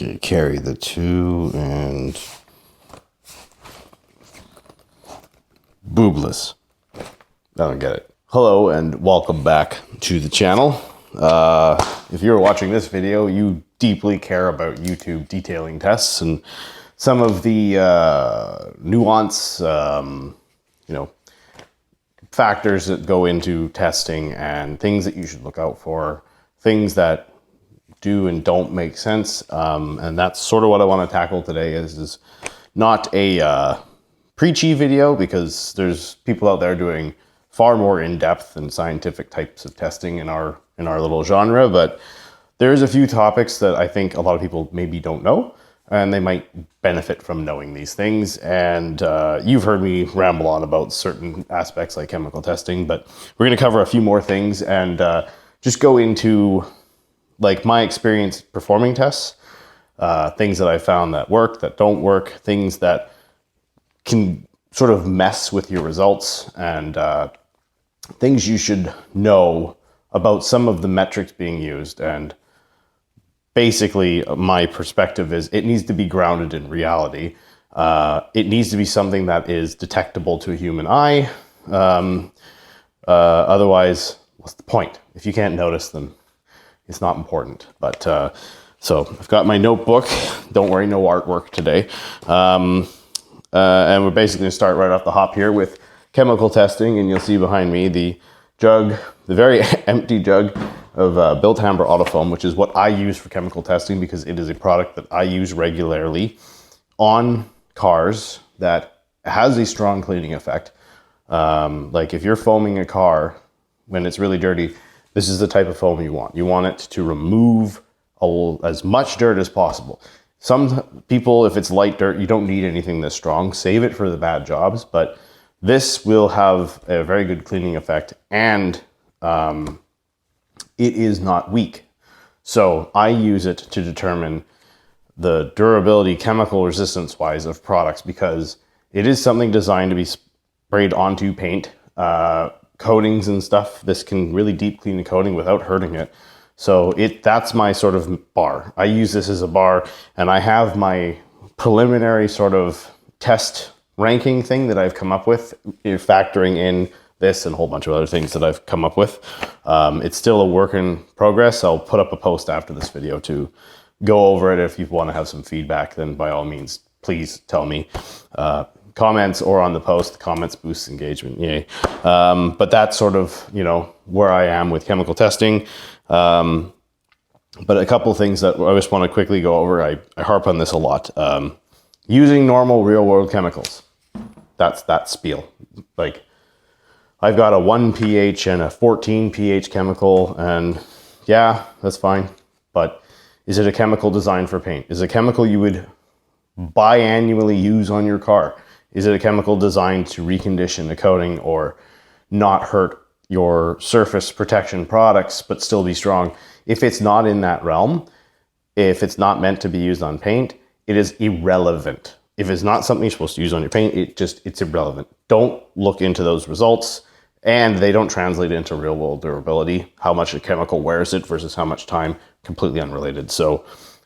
Okay, carry the 2 and boobless. I don't get it. Hello and welcome back to the channel. If you're watching this video, you deeply care about YouTube detailing tests and some of the nuance, factors that go into testing and things that you should look out for, things that do and don't make sense. And that's sort of what I want to tackle today is not a preachy video, because there's people out there doing far more in-depth and scientific types of testing in our little genre, but there's a few topics that I think a lot of people maybe don't know, and they might benefit from knowing these things. And you've heard me ramble on about certain aspects like chemical testing, but we're going to cover a few more things and just go into like my experience performing tests, things that I found that work, that don't work, things that can sort of mess with your results, and things you should know about some of the metrics being used. And basically my perspective is it needs to be grounded in reality. It needs to be something that is detectable to a human eye. Otherwise, what's the point? If you can't notice them, it's not important. But so I've got my notebook. Don't worry, no artwork today. And we're basically going to start right off the hop here with chemical testing. And you'll see behind me the jug, the very empty jug of Built Amber Autofoam, which is what I use for chemical testing because it is a product that I use regularly on cars that has a strong cleaning effect. Like if you're foaming a car when it's really dirty, this is the type of foam you want. You want it to remove as much dirt as possible. Some people, if it's light dirt, you don't need anything this strong. Save it for the bad jobs, but this will have a very good cleaning effect, and it is not weak. So I use it to determine the durability, chemical resistance wise, of products, because it is something designed to be sprayed onto paint, coatings and stuff. This can really deep clean the coating without hurting it. So that's my sort of bar. I use this as a bar, and I have my preliminary sort of test ranking thing that I've come up with, factoring in this and a whole bunch of other things that I've come up with. It's still a work in progress. I'll put up a post after this video to go over it. If you want to have some feedback, then by all means, please tell me. Comments or on the post. Comments boost engagement, yay. But that's sort of, where I am with chemical testing. But a couple of things that I just want to quickly go over. I harp on this a lot. Using normal real world chemicals. That's that spiel. Like I've got a 1 pH and a 14 pH chemical, and yeah, that's fine. But is it a chemical designed for paint? Is it a chemical you would biannually use on your car? Is it a chemical designed to recondition a coating or not hurt your surface protection products but still be strong? If it's not in that realm, if it's not meant to be used on paint, it is irrelevant. If it's not something you're supposed to use on your paint, it's irrelevant. Don't look into those results, and they don't translate into real world durability. How much a chemical wears it versus how much time, completely unrelated. So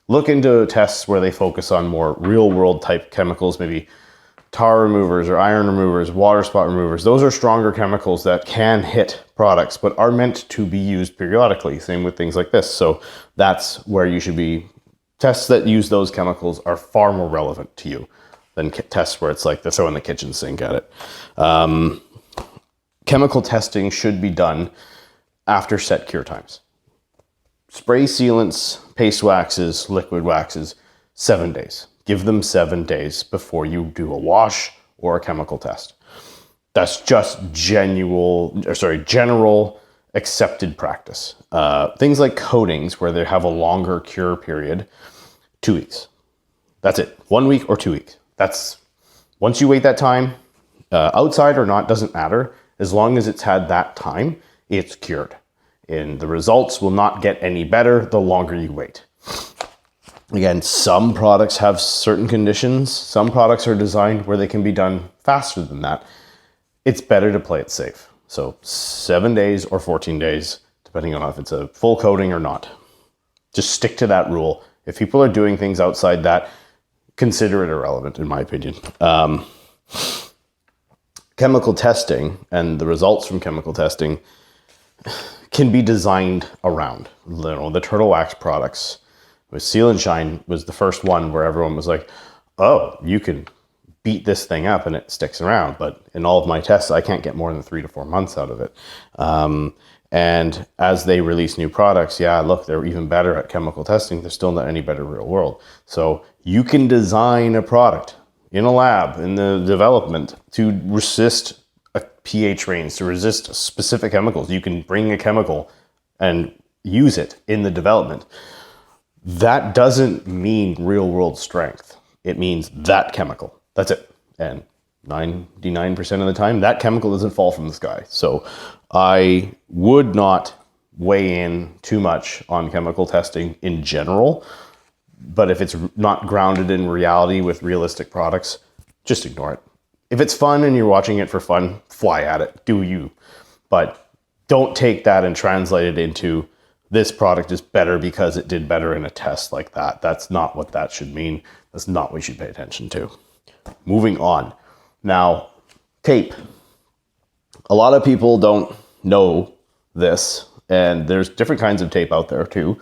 look into tests where they focus on more real world type chemicals, maybe tar removers or iron removers, water spot removers. Those are stronger chemicals that can hit products, but are meant to be used periodically. Same with things like this. So that's where you should be. Tests that use those chemicals are far more relevant to you than tests where it's like they're throwing the kitchen sink at it. Chemical testing should be done after set cure times. Spray sealants, paste waxes, liquid waxes, 7 days. Give them 7 days before you do a wash or a chemical test. That's just general accepted practice. Things like coatings where they have a longer cure period, 2 weeks. That's it. 1 week or 2 weeks. Once you wait that time, outside or not, doesn't matter. As long as it's had that time, it's cured. And the results will not get any better the longer you wait. Again, some products have certain conditions. Some products are designed where they can be done faster than that. It's better to play it safe. So 7 days or 14 days, depending on if it's a full coating or not. Just stick to that rule If people are doing things outside that, consider it irrelevant, in my opinion. Chemical testing and the results from chemical testing can be designed around. The Turtle Wax products with Seal and Shine was the first one where everyone was like, oh, you can beat this thing up and it sticks around. But in all of my tests, I can't get more than 3 to 4 months out of it. And as they release new products, yeah, look, they're even better at chemical testing. They're still not any better real world. So you can design a product in a lab, in the development, to resist a pH range, to resist specific chemicals. You can bring a chemical and use it in the development. That doesn't mean real world strength. It means that chemical. That's it. And 99% of the time, that chemical doesn't fall from the sky. So I would not weigh in too much on chemical testing in general. But if it's not grounded in reality with realistic products, just ignore it. If it's fun and you're watching it for fun, fly at it. Do you. But don't take that and translate it into this product is better because it did better in a test like that. That's not what that should mean. That's not what you should pay attention to. Moving on. Now, tape. A lot of people don't know this, and there's different kinds of tape out there too.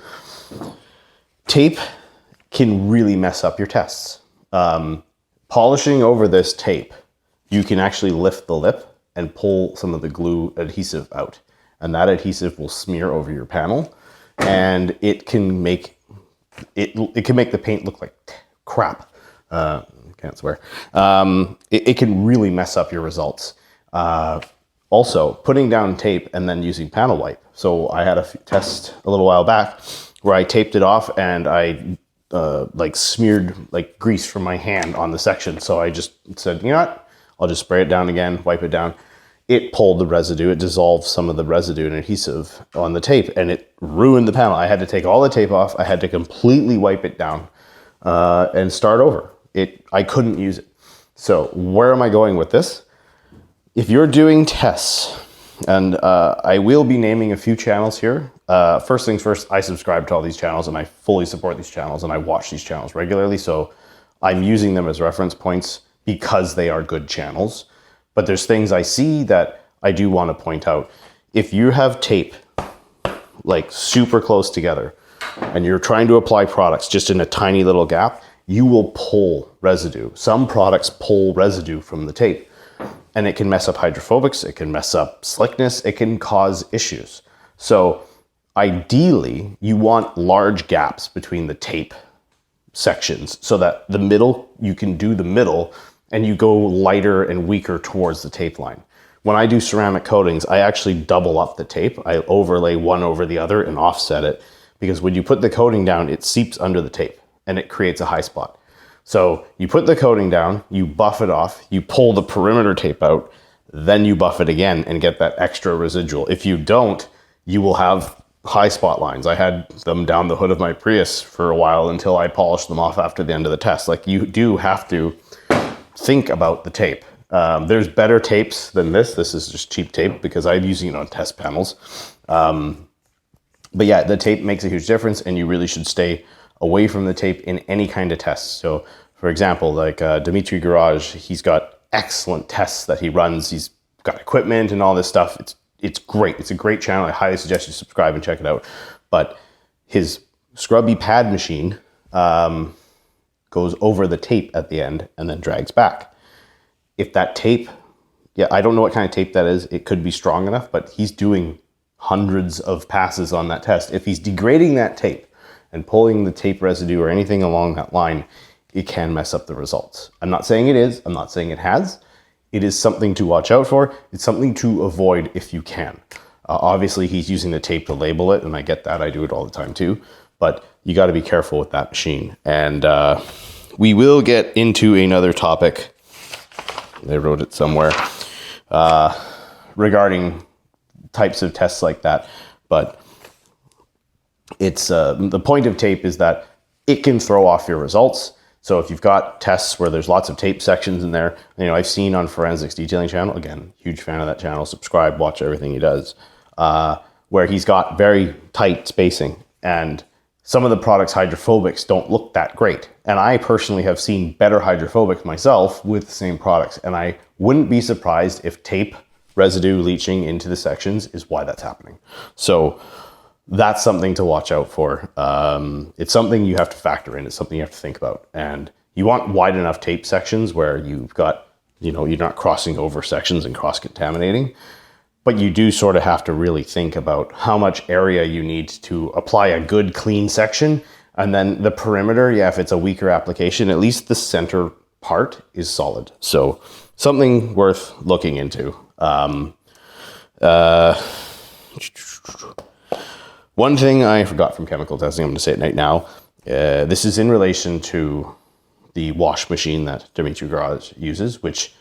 Tape can really mess up your tests. Polishing over this tape, you can actually lift the lip and pull some of the glue adhesive out. And that adhesive will smear over your panel, and it can make the paint look like crap. Can't swear. It can really mess up your results. Also, putting down tape and then using panel wipe. So I had a test a little while back where I taped it off and I smeared like grease from my hand on the section. So I just said, you know what? I'll just spray it down again, wipe it down. It pulled the residue. It dissolved some of the residue and adhesive on the tape, and it ruined the panel. I had to take all the tape off. I had to completely wipe it down and start over. I couldn't use it. So where am I going with this? If you're doing tests, and I will be naming a few channels here. First things first, I subscribe to all these channels and I fully support these channels and I watch these channels regularly. So I'm using them as reference points because they are good channels. But there's things I see that I do want to point out. If you have tape like super close together and you're trying to apply products just in a tiny little gap, you will pull residue. Some products pull residue from the tape, and it can mess up hydrophobics, it can mess up slickness, it can cause issues. So ideally, you want large gaps between the tape sections so that the middle, you can do the middle and you go lighter and weaker towards the tape line. When I do ceramic coatings, I actually double up the tape. I overlay one over the other and offset it, because when you put the coating down, it seeps under the tape and it creates a high spot. So you put the coating down, you buff it off, you pull the perimeter tape out, then you buff it again and get that extra residual. If you don't, you will have high spot lines. I had them down the hood of my Prius for a while until I polished them off after the end of the test. Like, you do have to think about the tape. There's better tapes than this. This is just cheap tape because I'm using it on test panels. But yeah, the tape makes a huge difference, and you really should stay away from the tape in any kind of tests. So for example, like Dimitri Garage, he's got excellent tests that he runs. He's got equipment and all this stuff. It's great. It's a great channel. I highly suggest you subscribe and check it out. But his scrubby pad machine goes over the tape at the end and then drags back. If that tape, yeah, I don't know what kind of tape that is. It could be strong enough, but he's doing hundreds of passes on that test. If he's degrading that tape and pulling the tape residue or anything along that line, it can mess up the results. I'm not saying it is. I'm not saying it has. It is something to watch out for. It's something to avoid if you can. Obviously, he's using the tape to label it, and I get that. I do it all the time too. But you got to be careful with that machine. And we will get into another topic. I wrote it somewhere regarding types of tests like that. But it's the point of tape is that it can throw off your results. So if you've got tests where there's lots of tape sections in there, you know, I've seen on Forensics Detailing channel, again, huge fan of that channel, subscribe, watch everything he does, where he's got very tight spacing, and some of the products' hydrophobics don't look that great. And I personally have seen better hydrophobics myself with the same products. And I wouldn't be surprised if tape residue leaching into the sections is why that's happening. So that's something to watch out for. It's something you have to factor in. It's something you have to think about. And you want wide enough tape sections where you've got, you're not crossing over sections and cross-contaminating. But you do sort of have to really think about how much area you need to apply a good clean section. And then the perimeter, if it's a weaker application, at least the center part is solid. So something worth looking into. One thing I forgot from chemical testing, I'm going to say it right now. This is in relation to the wash machine that Dimitri Garage uses, which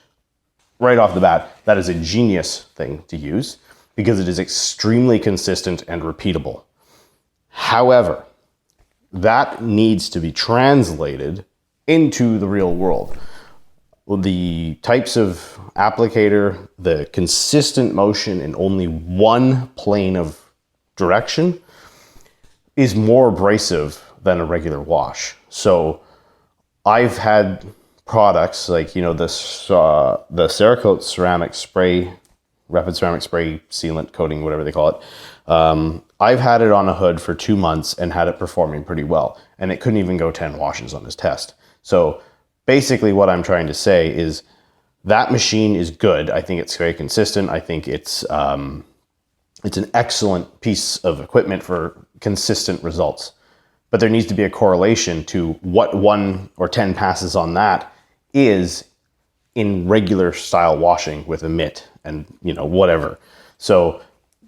right off the bat, that is a genius thing to use because it is extremely consistent and repeatable. However, that needs to be translated into the real world. The types of applicator, the consistent motion in only one plane of direction is more abrasive than a regular wash. So I've had products like, the Cerakote ceramic spray, rapid ceramic spray sealant coating, whatever they call it. I've had it on a hood for 2 months and had it performing pretty well. And it couldn't even go 10 washes on this test. So basically what I'm trying to say is that machine is good. I think it's very consistent. I think it's an excellent piece of equipment for consistent results. But there needs to be a correlation to what 1 or 10 passes on that is in regular style washing with a mitt and whatever. So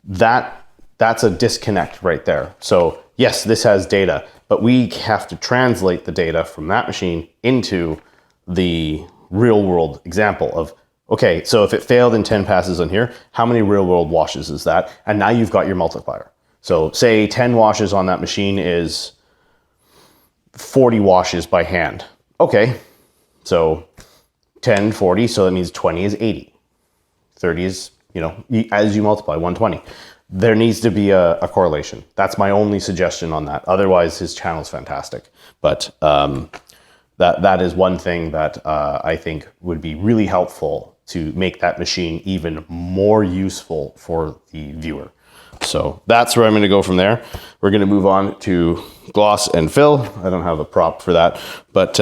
that's a disconnect right there. So yes, this has data, but we have to translate the data from that machine into the real world example of, okay, so if it failed in 10 passes on here, how many real world washes is that? And now you've got your multiplier. So say 10 washes on that machine is 40 washes by hand. Okay, so 10, 40, so that means 20 is 80. 30 is, as you multiply, 120. There needs to be a correlation. That's my only suggestion on that. Otherwise, his channel's fantastic. But that is one thing that I think would be really helpful to make that machine even more useful for the viewer. So that's where I'm going to go from there. We're going to move on to gloss and fill. I don't have a prop for that, but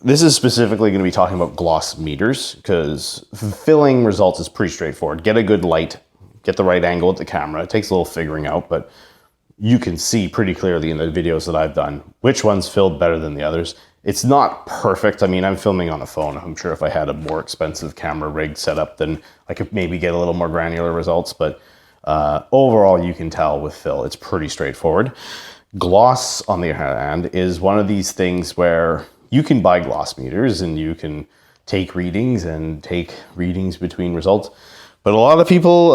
this is specifically going to be talking about gloss meters because filling results is pretty straightforward. Get a good light, get the right angle at the camera. It takes a little figuring out, but you can see pretty clearly in the videos that I've done which ones filled better than the others. It's not perfect. I mean, I'm filming on a phone. I'm sure if I had a more expensive camera rig set up, then I could maybe get a little more granular results. But overall, you can tell with fill, it's pretty straightforward. Gloss, on the other hand, is one of these things where you can buy gloss meters and you can take readings between results. But a lot of people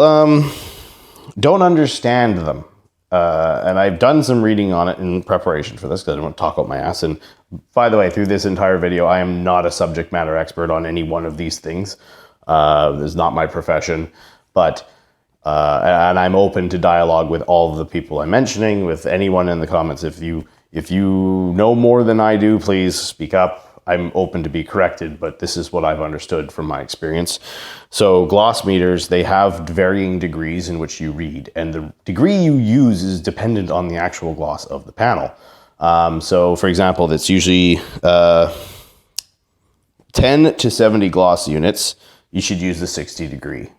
don't understand them. And I've done some reading on it in preparation for this because I don't want to talk out my ass. And by the way, through this entire video, I am not a subject matter expert on any one of these things. It's not my profession, but and I'm open to dialogue with all of the people I'm mentioning, with anyone in the comments. If you know more than I do, please speak up. I'm open to be corrected, but this is what I've understood from my experience. So gloss meters, they have varying degrees in which you read, and the degree you use is dependent on the actual gloss of the panel. So for example, that's usually 10 to 70 gloss units. You should use the 60-degree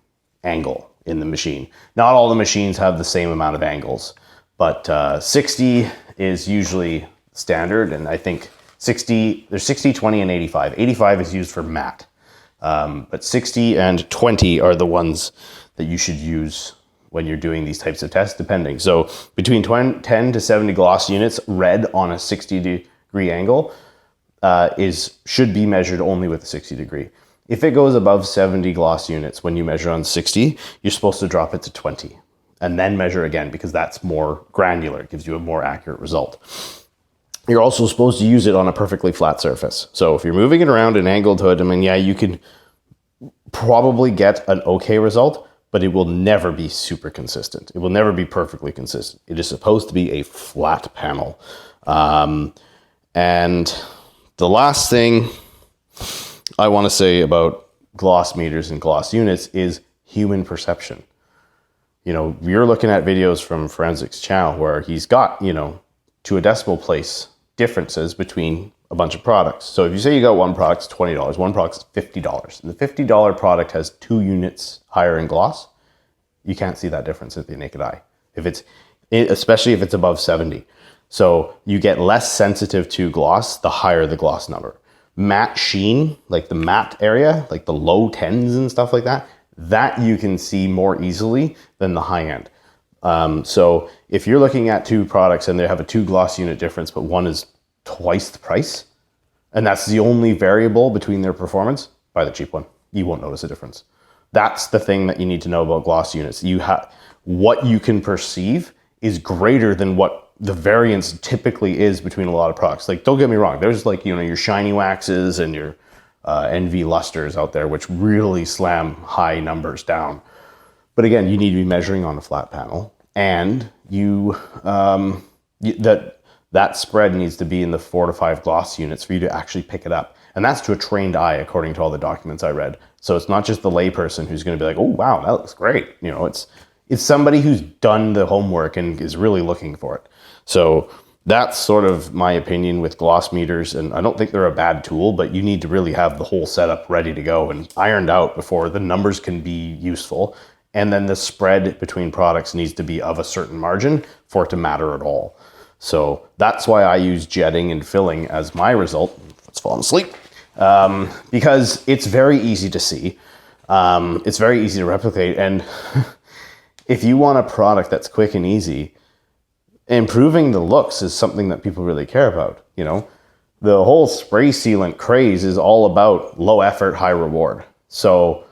angle in the machine. Not all the machines have the same amount of angles, but 60 is usually standard, and I think 60, there's 60, 20, and 85. 85 is used for matte, but 60 and 20 are the ones that you should use when you're doing these types of tests, depending. So between 10 to 70 gloss units read on a 60-degree angle should be measured only with a 60-degree. If it goes above 70 gloss units when you measure on 60, you're supposed to drop it to 20 and then measure again because that's more granular. It gives you a more accurate result. You're also supposed to use it on a perfectly flat surface. So if you're moving it around an angled hood, I mean, yeah, you can probably get an okay result, but it will never be super consistent. It will never be perfectly consistent. It is supposed to be a flat panel. And the last thing I want to say about gloss meters and gloss units is human perception. You know, you're looking at videos from Forensic's channel where he's got, you know, to a decimal place differences between a bunch of products. So if you say you got one product's $20, one product's $50, and the $50 product has 2 units higher in gloss, you can't see that difference with the naked eye. Especially if it's above 70. So you get less sensitive to gloss, the higher the gloss number. Matte sheen, like the matte area, like the low 10s and stuff like that, that you can see more easily than the high end. So if you're looking at 2 products and they have a 2 gloss unit difference, but one is twice the price, and that's the only variable between their performance, buy the cheap one. You won't notice a difference. That's the thing that you need to know about gloss units. What you can perceive is greater than what the variance typically is between a lot of products. Like, don't get me wrong. There's like, you know, your shiny waxes and your NV lusters out there, which really slam high numbers down. But again, you need to be measuring on a flat panel, and that spread needs to be in the 4 to 5 gloss units for you to actually pick it up. And that's to a trained eye, according to all the documents I read. So it's not just the layperson who's going to be like, oh, wow, that looks great. You know, it's somebody who's done the homework and is really looking for it. So that's sort of my opinion with gloss meters. And I don't think they're a bad tool, but you need to really have the whole setup ready to go and ironed out before the numbers can be useful. And then the spread between products needs to be of a certain margin for it to matter at all. So that's why I use jetting and filling as my result. Let's fall asleep. Because it's very easy to see. It's very easy to replicate. And if you want a product that's quick and easy, improving the looks is something that people really care about. You know, the whole spray sealant craze is all about low effort, high reward. So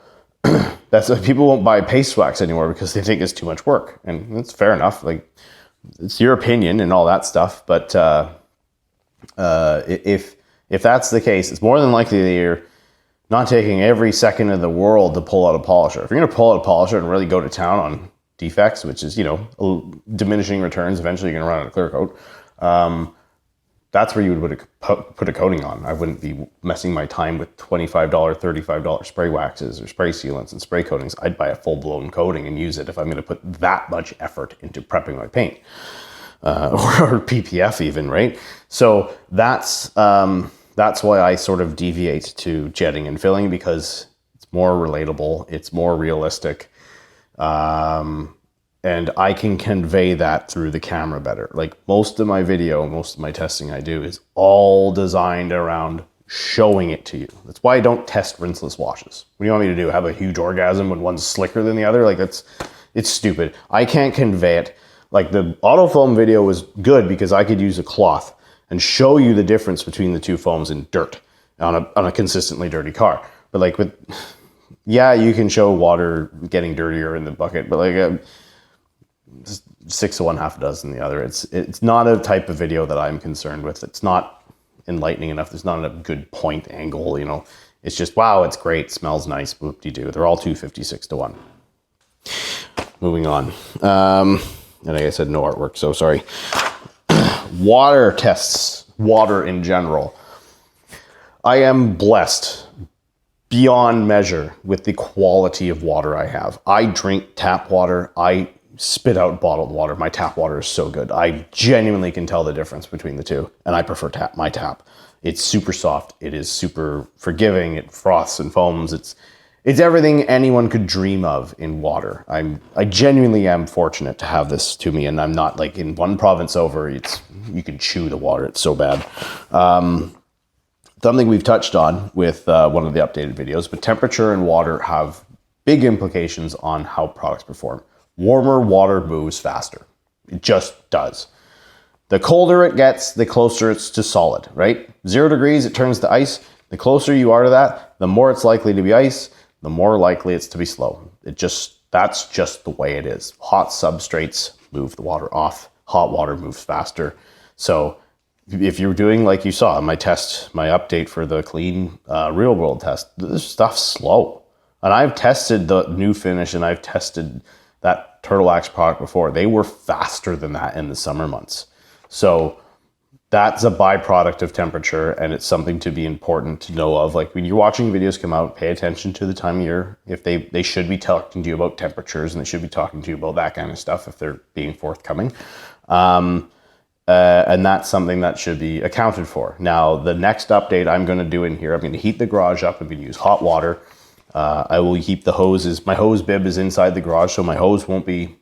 that's why people won't buy paste wax anymore, because they think it's too much work. And that's fair enough. Like, it's your opinion and all that stuff. But if that's the case, it's more than likely that you're not taking every second of the world to pull out a polisher. If you're going to pull out a polisher and really go to town on defects, which is, you know, diminishing returns, eventually you're going to run out of clear coat. That's where you would put a coating on. I wouldn't be messing my time with $25, $35 spray waxes or spray sealants and spray coatings. I'd buy a full-blown coating and use it if I'm going to put that much effort into prepping my paint, or PPF even, right? So that's why I sort of deviate to jetting and filling, because it's more relatable, it's more realistic. And I can convey that through the camera better. Like, most of my video, most of my testing I do is all designed around showing it to you. That's why I don't test rinseless washes. What do you want me to do? Have a huge orgasm when one's slicker than the other? Like, it's stupid. I can't convey it. Like, the autofoam video was good because I could use a cloth and show you the difference between the 2 foams in dirt on a consistently dirty car. But like yeah, you can show water getting dirtier in the bucket, but like 6 to 1, half a dozen the other. It's not a type of video that I'm concerned with. It's not enlightening enough. There's not a good point angle, you know. It's just, wow, it's great, smells nice, whoop-de-doo. They're all 256 to 1. Moving on. And like I said, no artwork, so sorry. Water tests, water in general. I am blessed beyond measure with the quality of water I have. I drink tap water. I spit out bottled water. My tap water is so good. I genuinely can tell the difference between the two, and I prefer my tap. It's super soft. It is super forgiving. It froths and foams. It's everything anyone could dream of in water. I genuinely am fortunate to have this to me, and I'm not like in one province over, you can chew the water. It's so bad. Something we've touched on with one of the updated videos, but temperature and water have big implications on how products perform. Warmer water moves faster. It just does. The colder it gets, the closer it's to solid, right? 0 degrees, it turns to ice. The closer you are to that, the more it's likely to be ice, the more likely it's to be slow. That's just the way it is. Hot substrates move the water off. Hot water moves faster. So if you're doing, like you saw in my test, my update for the clean real world test, this stuff's slow. And I've tested the new finish and I've tested that Turtle Wax product before. They were faster than that in the summer months. So that's a byproduct of temperature, and it's something to be important to know of. Like when you're watching videos come out, pay attention to the time of year. If they should be talking to you about temperatures, and they should be talking to you about that kind of stuff if they're being forthcoming. And that's something that should be accounted for. Now, the next update I'm going to do in here, I'm going to heat the garage up. I'm going to use hot water. I will keep the hoses. My hose bib is inside the garage, so my hose won't be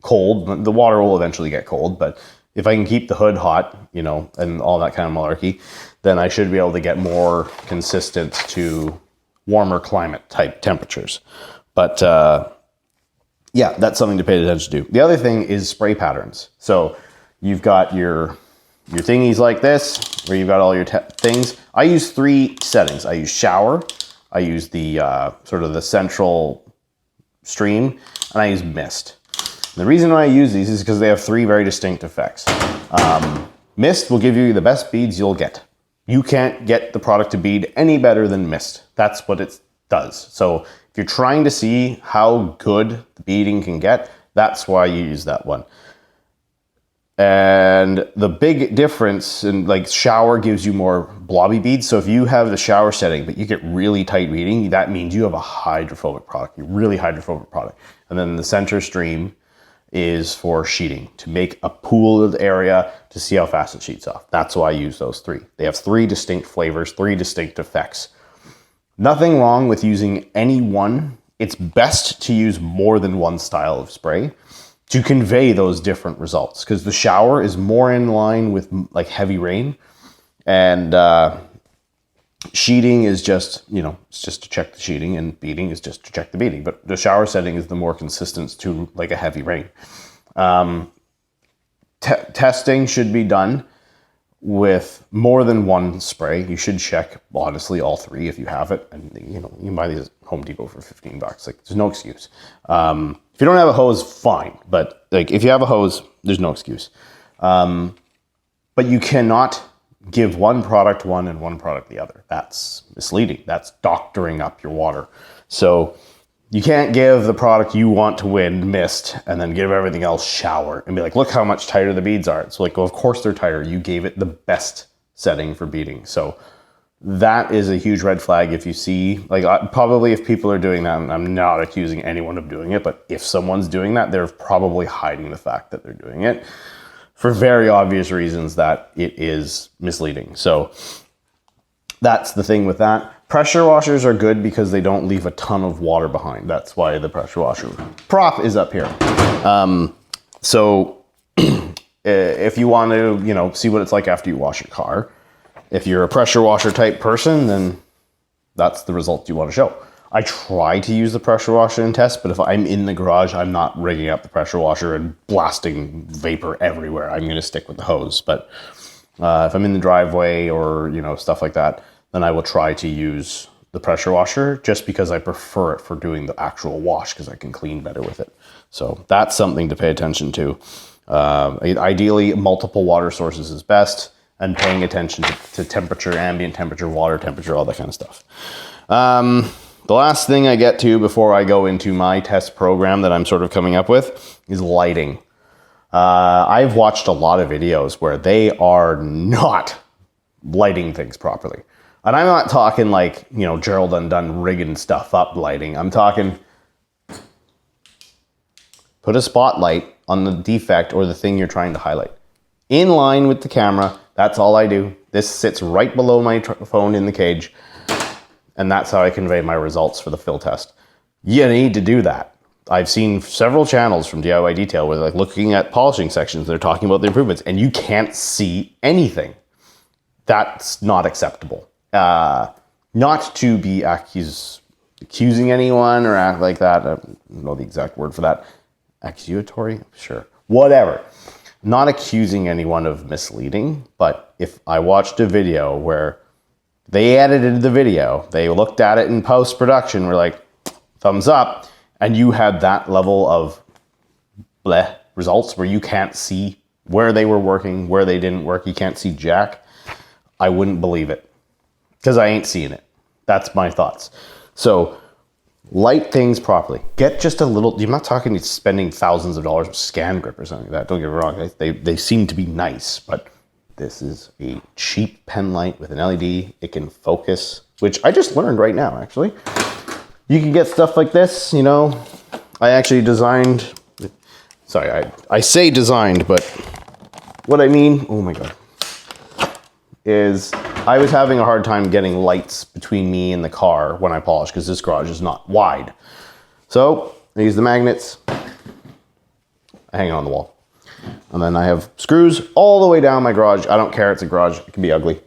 cold. The water will eventually get cold, but if I can keep the hood hot, you know, and all that kind of malarkey, then I should be able to get more consistent to warmer climate type temperatures. But yeah, that's something to pay attention to. The other thing is spray patterns. So you've got your thingies like this, where you've got all your things. I use 3 settings. I use shower, I use the sort of the central stream, and I use mist. The reason why I use these is because they have 3 very distinct effects. Mist will give you the best beads you'll get. You can't get the product to bead any better than mist. That's what it does. So if you're trying to see how good the beading can get, that's why you use that one. And the big difference in like shower gives you more blobby beads. So if you have the shower setting, but you get really tight beading, that means you have a hydrophobic product, a really hydrophobic product. And then the center stream is for sheeting, to make a pooled area to see how fast it sheets off. That's why I use those 3. They have 3 distinct flavors, 3 distinct effects. Nothing wrong with using any one. It's best to use more than one style of spray to convey those different results, because the shower is more in line with like heavy rain, and sheeting is just, you know, it's just to check the sheeting, and beading is just to check the beading. But the shower setting is the more consistent to like a heavy rain. Testing should be done with more than one spray. You should check, honestly, all 3 if you have it. And you know, you can buy these at Home Depot for $15. Like, there's no excuse. If you don't have a hose, fine. But like, if you have a hose, there's no excuse. But you cannot give one product one and one product the other. That's misleading. That's doctoring up your water. So you can't give the product you want to win mist and then give everything else shower and be like, look how much tighter the beads are. It's like, well, of course they're tighter. You gave it the best setting for beading. So that is a huge red flag. If you see, like, probably if people are doing that, and I'm not accusing anyone of doing it, but if someone's doing that, they're probably hiding the fact that they're doing it for very obvious reasons that it is misleading. So that's the thing with that. Pressure washers are good because they don't leave a ton of water behind. That's why the pressure washer prop is up here. So if you want to, you know, see what it's like after you wash your car, if you're a pressure washer type person, then that's the result you want to show. I try to use the pressure washer in tests, but if I'm in the garage, I'm not rigging up the pressure washer and blasting vapor everywhere. I'm going to stick with the hose. But if I'm in the driveway or, you know, stuff like that, then I will try to use the pressure washer just because I prefer it for doing the actual wash, because I can clean better with it. So that's something to pay attention to. Ideally, multiple water sources is best, and paying attention to temperature, ambient temperature, water temperature, all that kind of stuff. The last thing I get to before I go into my test program that I'm sort of coming up with is lighting. I've watched a lot of videos where they are not lighting things properly. And I'm not talking like, you know, Gerald Undone rigging stuff up lighting. I'm talking put a spotlight on the defect or the thing you're trying to highlight. In line with the camera, that's all I do. This sits right below my phone in the cage. And that's how I convey my results for the fill test. You need to do that. I've seen several channels from DIY Detail where they're like looking at polishing sections. They're talking about the improvements and you can't see anything. That's not acceptable. Not to be accusing anyone or act like that. I don't know the exact word for that. Accusatory? Sure. Whatever. Not accusing anyone of misleading, but if I watched a video where they edited the video, they looked at it in post-production, were like, thumbs up, and you had that level of bleh results where you can't see where they were working, where they didn't work, you can't see jack, I wouldn't believe it. Because I ain't seeing it. That's my thoughts. So Light things properly. Get just a little, I'm not talking spending thousands of dollars with scan grip or something like that. Don't get me wrong. They seem to be nice, but this is a cheap pen light with an LED. It can focus, which I just learned right now, actually. You can get stuff like this, you know. I actually designed, sorry, I say designed, but what I mean, oh my God, is I was having a hard time getting lights between me and the car when I polish because this garage is not wide. So I use the magnets, I hang it on the wall. And then I have screws all the way down my garage. I don't care, it's a garage, it can be ugly.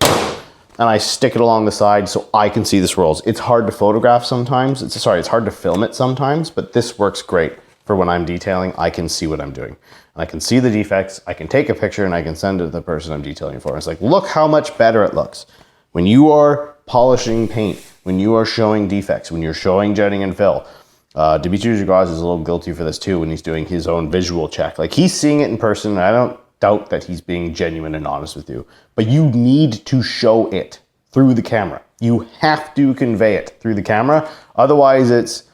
And I stick it along the side so I can see the swirls. It's hard to photograph sometimes. It's hard to film it sometimes, but this works great for when I'm detailing. I can see what I'm doing. And I can see the defects. I can take a picture and I can send it to the person I'm detailing for. It's like, look how much better it looks. When you are polishing paint, when you are showing defects, when you're showing jetting and fill, Dimitri Jagaz is a little guilty for this too when he's doing his own visual check. Like he's seeing it in person, and I don't doubt that he's being genuine and honest with you, but you need to show it through the camera. You have to convey it through the camera. Otherwise it's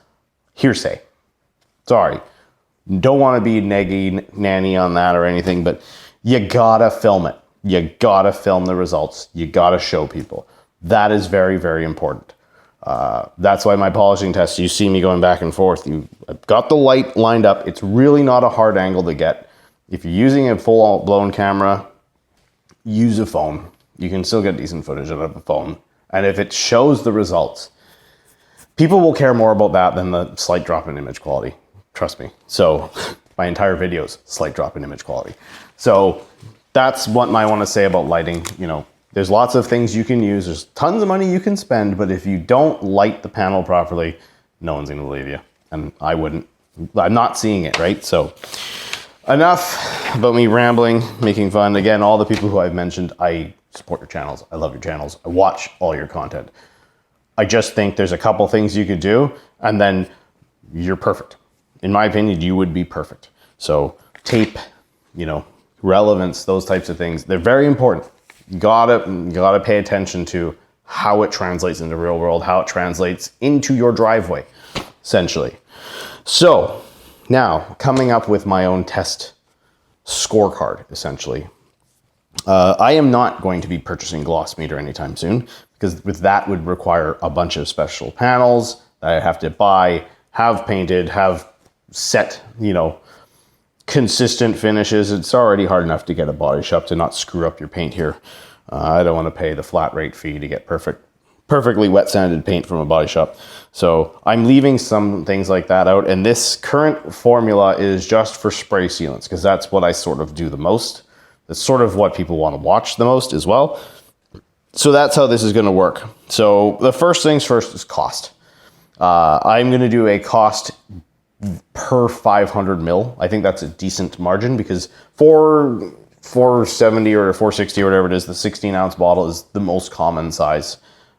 hearsay. Sorry. Don't want to be nanny on that or anything, but you gotta film it. You gotta film the results. You gotta show people. That is very, very important. That's why my polishing test, you see me going back and forth. I've got the light lined up. It's really not a hard angle to get. If you're using a full-blown camera, use a phone. You can still get decent footage out of a phone. And if it shows the results, people will care more about that than the slight drop in image quality. Trust me. So my entire video's slight drop in image quality. So that's what I want to say about lighting. You know, there's lots of things you can use. There's tons of money you can spend, but if you don't light the panel properly, no one's going to believe you. And I wouldn't. I'm not seeing it, right? So enough about me rambling, making fun. Again, all the people who I've mentioned, I support your channels. I love your channels. I watch all your content. I just think there's a couple things you could do, and then you're perfect. In my opinion, you would be perfect. So tape, you know, relevance, those types of things, they're very important. You gotta pay attention to how it translates into the real world, how it translates into your driveway, essentially. So now, coming up with my own test scorecard, essentially. I am not going to be purchasing gloss meter anytime soon, because with that would require a bunch of special panels that I have to buy, have painted, have set, you know, consistent finishes. It's already hard enough to get a body shop to not screw up your paint here. I don't want to pay the flat rate fee to get perfectly wet sanded paint from a body shop. So I'm leaving some things like that out. And this current formula is just for spray sealants, because that's what I sort of do the most. That's sort of what people want to watch the most as well. So that's how this is going to work. So the first things first is cost. I'm going to do a cost per 500 mil. I think that's a decent margin, because for 470 or 460 or whatever it is, the 16 ounce bottle is the most common size.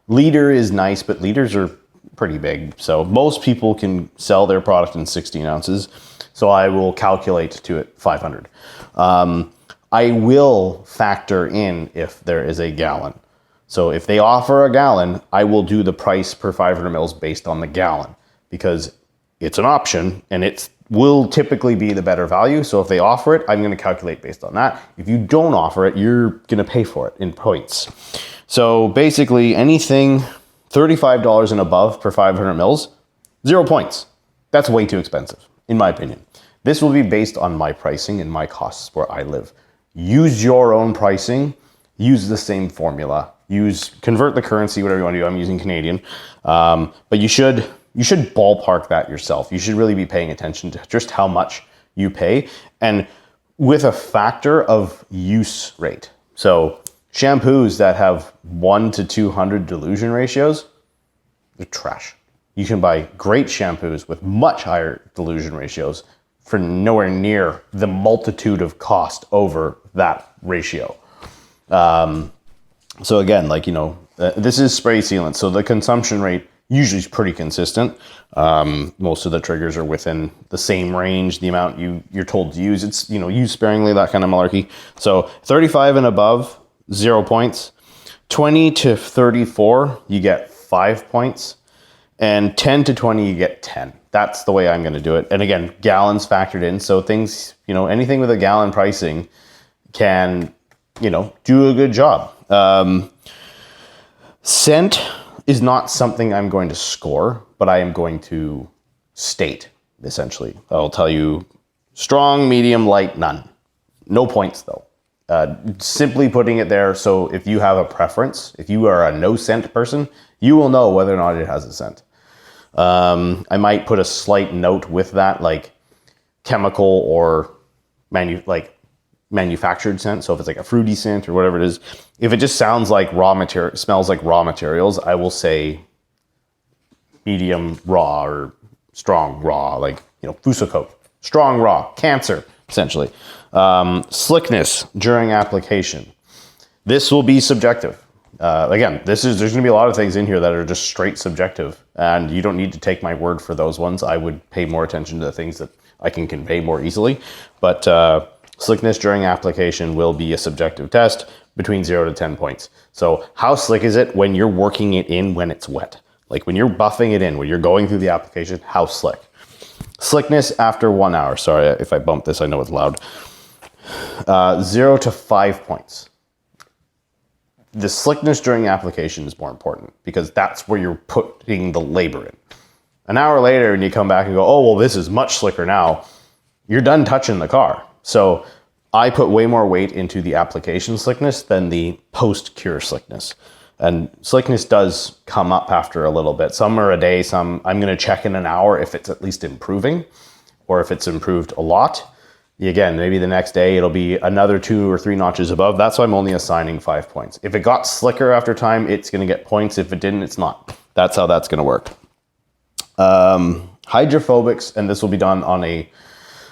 Liter is nice, but liters are pretty big. So most people can sell their product in 16 ounces. So I will calculate to it 500. I will factor in if there is a gallon. So if they offer a gallon, I will do the price per 500 mils based on the gallon, because it's an option and it will typically be the better value. So if they offer it, I'm going to calculate based on that. If you don't offer it, you're going to pay for it in points. So basically anything $35 and above per 500 mils, 0 points. That's way too expensive, in my opinion. This will be based on my pricing and my costs where I live. Use your own pricing, use the same formula, convert the currency, whatever you want to do. I'm using Canadian. But you should ballpark that yourself. You should really be paying attention to just how much you pay, and with a factor of use rate. So shampoos that have 1 to 200 dilution ratios, they're trash. You can buy great shampoos with much higher dilution ratios for nowhere near the multitude of cost over that ratio. So again, like, you know, this is spray sealant. So the consumption rate usually is pretty consistent. Most of the triggers are within the same range, the amount you're told to use. It's, you know, use sparingly, that kind of malarkey. So 35 and above, 0 points. 20 to 34, you get 5 points. And 10 to 20, you get 10. That's the way I'm going to do it. And again, gallons factored in. So things, anything with a gallon pricing can, do a good job. Scent is not something I'm going to score, but I am going to state, essentially. I'll tell you strong, medium, light, none. No points though. Simply putting it there, so if you have a preference, if you are a no scent person, you will know whether or not it has a scent. I might put a slight note with that, like chemical or manufactured scent. So if it's like a fruity scent or whatever it is, if it just sounds like raw material, smells like raw materials, I will say medium raw or strong raw, like, Fusacoat, strong raw, cancer, essentially. Slickness during application. This will be subjective. Again, there's going to be a lot of things in here that are just straight subjective, and you don't need to take my word for those ones. I would pay more attention to the things that I can convey more easily. But slickness during application will be a subjective test between 0 to 10 points. So how slick is it when you're working it in when it's wet? Like when you're buffing it in, when you're going through the application, how slick? Slickness after 1 hour. Sorry if I bump this, I know it's loud. 0 to 5 points. The slickness during application is more important because that's where you're putting the labor in. An hour later, and you come back and go, oh, well, this is much slicker now. You're done touching the car. So I put way more weight into the application slickness than the post-cure slickness. And slickness does come up after a little bit. Some are a day, some I'm going to check in an hour if it's at least improving, or if it's improved a lot. Again, maybe the next day it'll be another 2 or 3 notches above. That's why I'm only assigning 5 points. If it got slicker after time, it's going to get points. If it didn't, it's not. That's how that's going to work. Hydrophobics, and this will be done on a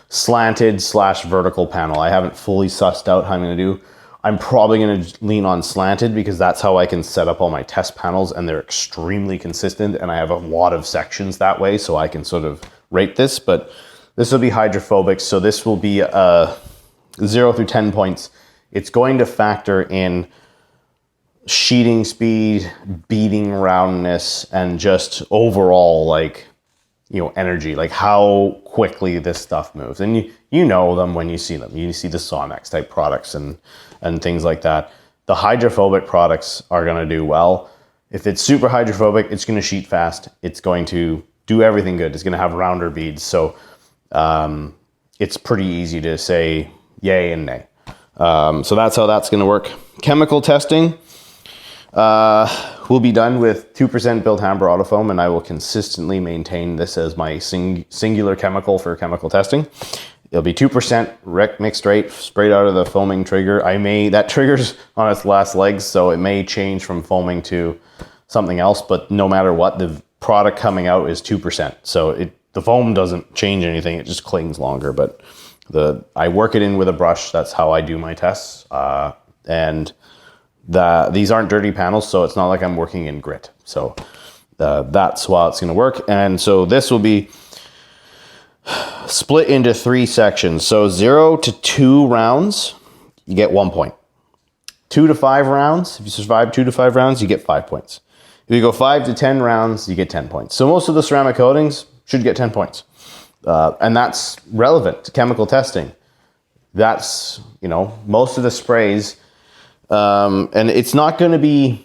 slanted/vertical panel. I haven't fully sussed out how I'm going to do. I'm probably going to lean on slanted because that's how I can set up all my test panels, and they're extremely consistent, and I have a lot of sections that way, so I can sort of rate this. But this will be hydrophobic, so this will be 0 through 10 points. It's going to factor in sheeting speed, beading roundness, and just overall energy, like how quickly this stuff moves. And you know them when you see them. You see the Sonex type products and things like that. The hydrophobic products are going to do well. If it's super hydrophobic, it's going to sheet fast. It's going to do everything good. It's going to have rounder beads. So it's pretty easy to say yay and nay. So that's how that's going to work. Chemical testing will be done with 2% built amber autofoam, and I will consistently maintain this as my singular chemical for chemical testing. It'll be 2% rec mixed rate sprayed out of the foaming trigger. That trigger's on its last legs, so it may change from foaming to something else, but no matter what, the product coming out is 2%. So the foam doesn't change anything, it just clings longer. But I work it in with a brush. That's how I do my tests. And these aren't dirty panels, so it's not like I'm working in grit. So that's how it's going to work. And so this will be split into 3 sections. So 0 to 2 rounds, you get 1 point. 2 to 5 rounds, if you survive 2 to 5 rounds, you get 5 points. If you go 5 to 10 rounds, you get 10 points. So most of the ceramic coatings should get 10 points. And that's relevant to chemical testing. That's, most of the sprays, and it's not going to be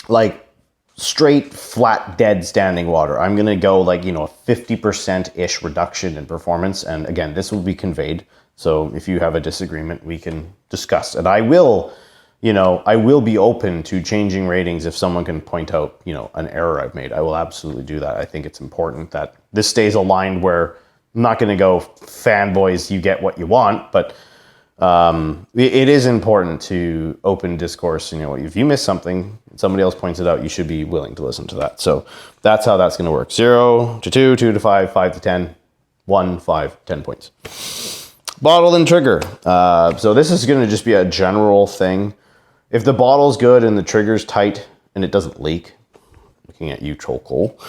like straight, flat, dead standing water. I'm going to go like, a 50%-ish reduction in performance. And again, this will be conveyed. So if you have a disagreement, we can discuss. And I will be open to changing ratings if someone can point out, an error I've made. I will absolutely do that. I think it's important that this stays aligned where I'm not going to go fanboys, you get what you want, but it is important to open discourse. If you miss something, somebody else points it out, you should be willing to listen to that. So that's how that's going to work. 0 to 2, 2 to 5, 5 to 10, 1, 5, 10 points. Bottle and trigger. So this is going to just be a general thing. If the bottle's good and the trigger's tight and it doesn't leak, looking at you, Troll Cole,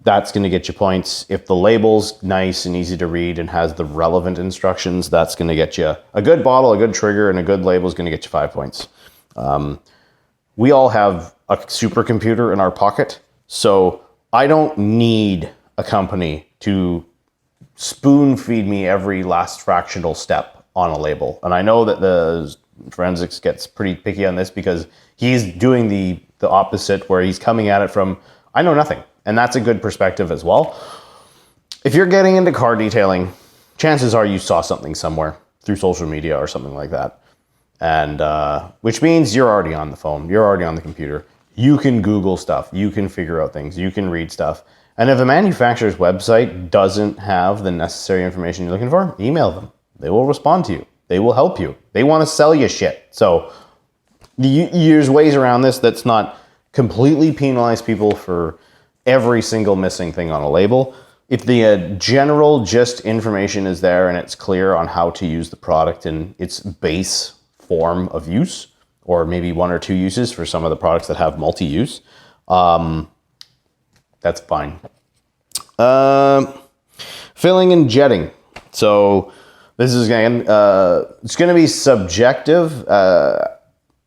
that's going to get you points. If the label's nice and easy to read and has the relevant instructions, that's going to get you a good bottle, a good trigger, and a good label is going to get you 5 points. We all have a supercomputer in our pocket. So I don't need a company to spoon feed me every last fractional step on a label. And I know that the forensics gets pretty picky on this because he's doing the opposite, where he's coming at it from, I know nothing. And that's a good perspective as well. If you're getting into car detailing, chances are you saw something somewhere through social media or something like that. And which means you're already on the phone, you're already on the computer. You can Google stuff, you can figure out things, you can read stuff. And if a manufacturer's website doesn't have the necessary information you're looking for, email them. They will respond to you. They will help you. They want to sell you shit. So there's ways around this that's not completely penalize people for every single missing thing on a label. If the general just information is there and it's clear on how to use the product in its base form of use, or maybe one or two uses for some of the products that have multi-use, that's fine. Filling and jetting. So this is again, it's going to be subjective.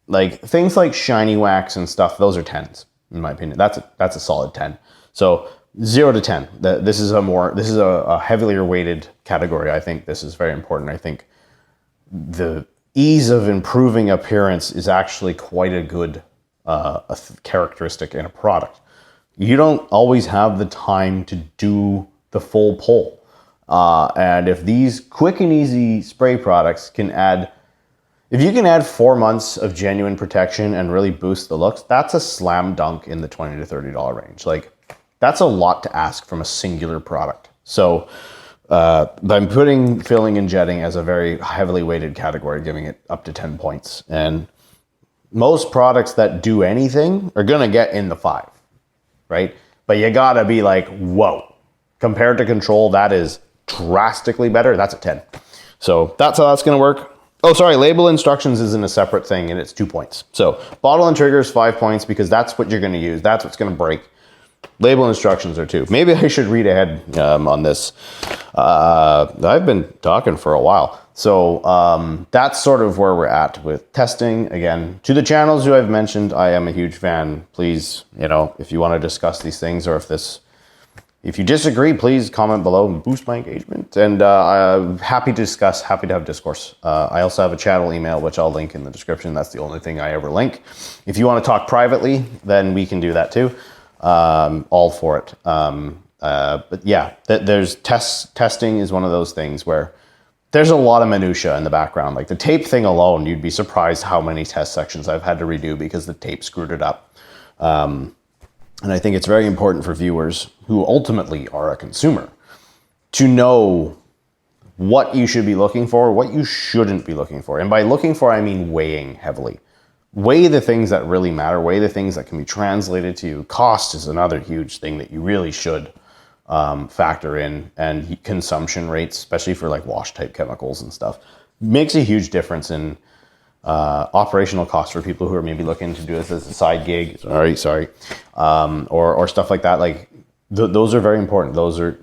Like things like shiny wax and stuff, those are 10s in my opinion. That's a solid 10. So 0 to 10. This is a heavily weighted category. I think this is very important. I think the ease of improving appearance is actually quite a good characteristic in a product. You don't always have the time to do the full pull. And if these quick and easy spray products can add, if you can add 4 months of genuine protection and really boost the looks, that's a slam dunk in the $20 to $30 range. Like, that's a lot to ask from a singular product. So I'm putting filling and jetting as a very heavily weighted category, giving it up to 10 points. And most products that do anything are gonna get in the 5, right? But you gotta be like, whoa, compared to control, that is drastically better. That's a 10. So that's how that's gonna work. Oh, sorry, label instructions isn't a separate thing and it's 2 points. So bottle and trigger is 5 points because that's what you're gonna use. That's what's gonna break. Label instructions are 2. Maybe I should read ahead on this. I've been talking for a while. So that's sort of where we're at with testing. Again, to the channels who I've mentioned, I am a huge fan. Please, if you want to discuss these things, or if you disagree, please comment below and boost my engagement. And I'm happy to discuss, happy to have discourse. I also have a channel email, which I'll link in the description. That's the only thing I ever link. If you want to talk privately, then we can do that too. All for it. But yeah, there's testing is one of those things where there's a lot of minutia in the background. Like the tape thing alone, you'd be surprised how many test sections I've had to redo because the tape screwed it up. And I think it's very important for viewers who ultimately are a consumer to know what you should be looking for, what you shouldn't be looking for. And by looking for, I mean weighing heavily. Weigh the things that really matter. Weigh the things that can be translated to you. Cost is another huge thing that you really should factor in, and consumption rates, especially for like wash type chemicals and stuff, makes a huge difference in operational costs for people who are maybe looking to do this as a side gig. Sorry, or stuff like that. Like those are very important. Those are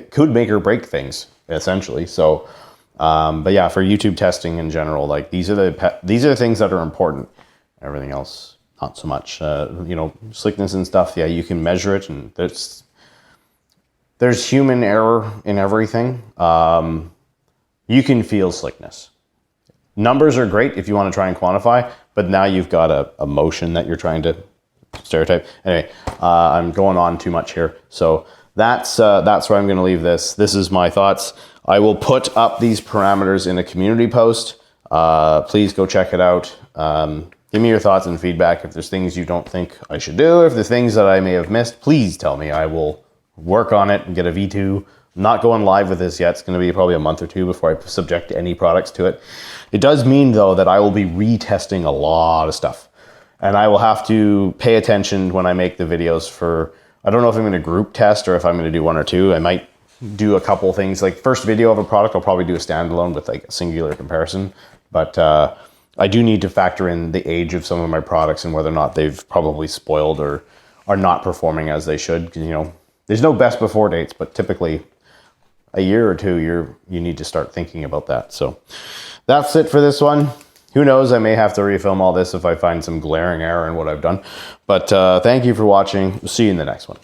could make or break things essentially. So. But yeah, for YouTube testing in general, like these are the things that are important. Everything else, not so much. Slickness and stuff. Yeah, you can measure it, and there's human error in everything. You can feel slickness. Numbers are great if you want to try and quantify, but now you've got a motion that you're trying to stereotype. Anyway, I'm going on too much here, so that's where I'm going to leave this. This is my thoughts. I will put up these parameters in a community post. Please go check it out. Give me your thoughts and feedback. If there's things you don't think I should do, if there's things that I may have missed, please tell me. I will work on it and get a V2. I'm not going live with this yet. It's going to be probably a month or two before I subject any products to it. It does mean, though, that I will be retesting a lot of stuff. And I will have to pay attention when I make the videos for, I don't know if I'm going to group test or if I'm going to do 1 or 2. I might do a couple things. Like first video of a product, I'll probably do a standalone with like a singular comparison. But I do need to factor in the age of some of my products and whether or not they've probably spoiled or are not performing as they should. There's no best before dates, but typically a year or 2, you need to start thinking about that. So that's it for this one. Who knows, I may have to refilm all this if I find some glaring error in what I've done. But thank you for watching. See you in the next one.